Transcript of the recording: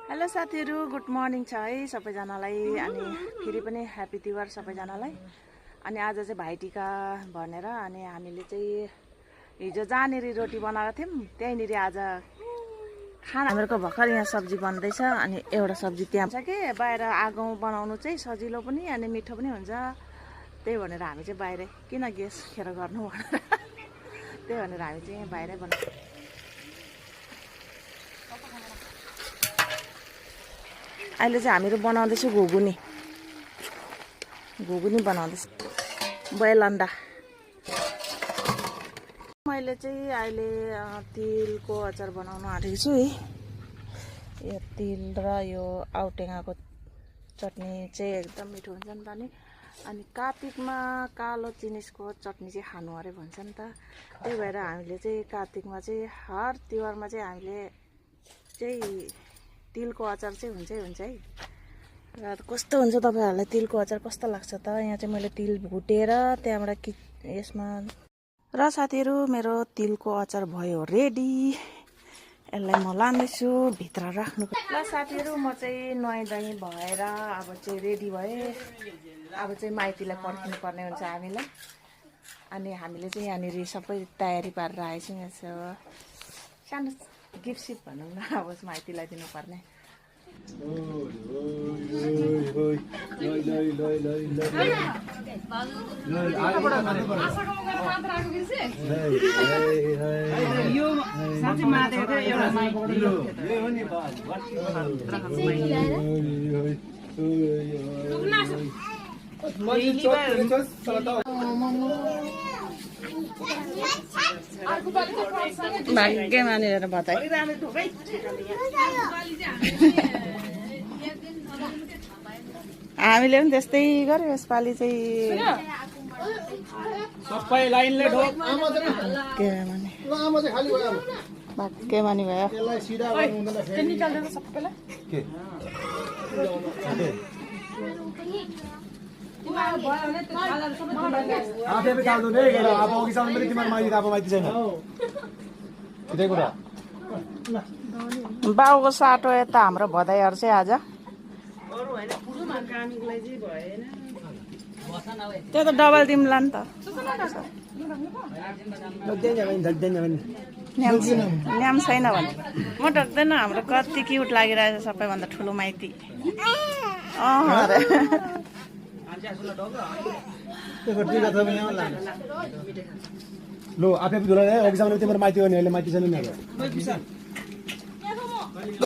Hello साथीहरु, good morning छ है सबैजनालाई। अनि फेरि पनि ह्यापी तिहार सबैजनालाई। अनि आज चाहिँ भाइटिका भनेर अनि हामीले चाहिँ हिजो जहाँनेरि रोटी बनाएको थियौँ त्यहीँनेरि आज खाना हामीहरूको भर्खर यहाँ सब्जी बन्दैछ। अनि एउटा सब्जी त्यहाँ छ कि बाहिर आगो बनाउनु चाहिँ सजिलो पनि अनि मिठो पनि हुन्छ, त्यही भनेर हामी चाहिँ बाहिर किन ग्यास खेर गर्नु भनेर त्यही भनेर हामी चाहिँ बाहिरै बनाउँछौँ। अहिले चाहिँ हामीहरू बनाउँदैछौँ घुगुनी बनाउँदैछु, बोइल अन्डा। मैले चाहिँ अहिले तिलको अचार बनाउन आँटेको छु है। यो तिल र यो औटेगाको चटनी चाहिँ एकदम मिठो हुन्छ नि त। अनि कार्तिकमा कालो चिनिसको चटनी चाहिँ खानु अरे भन्छ नि त। त्यही भएर हामीले चाहिँ कार्तिकमा चाहिँ हर तिहारमा चाहिँ हामीले चाहिँ तिलको अचार चाहिँ हुन्छ है। र कस्तो हुन्छ तपाईहरुलाई तिलको अचार कस्तो लाग्छ त? यहाँ चाहिँ मैले तिल भुटेर त्यहाँबाट यसमा र साथीहरु मेरो तिलको अचार भयो रेडी। यसलाई म लान्दैछु भित्र राख्नु। ल साथीहरु, म चाहिँ नुहाई धुवाई भएर अब चाहिँ रेडी भए। अब चाहिँ माइतीलाई पर्खिनु पर्ने हुन्छ हामीलाई। अनि हामीले चाहिँ यहाँनिर सबै तयारी पारेर आएछौँ। यसो सानो गिफ्ट सिफ्ट भनौँ न, अब माइतीलाई दिनुपर्ने। भाग्य मानेर बधाई। हामीले पनि त्यस्तै गर्यो यसपालि चाहिँ। सबै लाइनले ढोक के माने भाग्य मानी भयो। बाउको साटो यता हाम्रो भदाइहरू चाहिँ आज त्यो त डबल दिउँला नि त। न्याम छैन भने म ढक्दैन। हाम्रो कति क्युट लागिरहेछ सबैभन्दा ठुलो माइती। लो आफै धुला अघि जानु तिम्रो माइती हो नि, अहिले माइती छैन नि।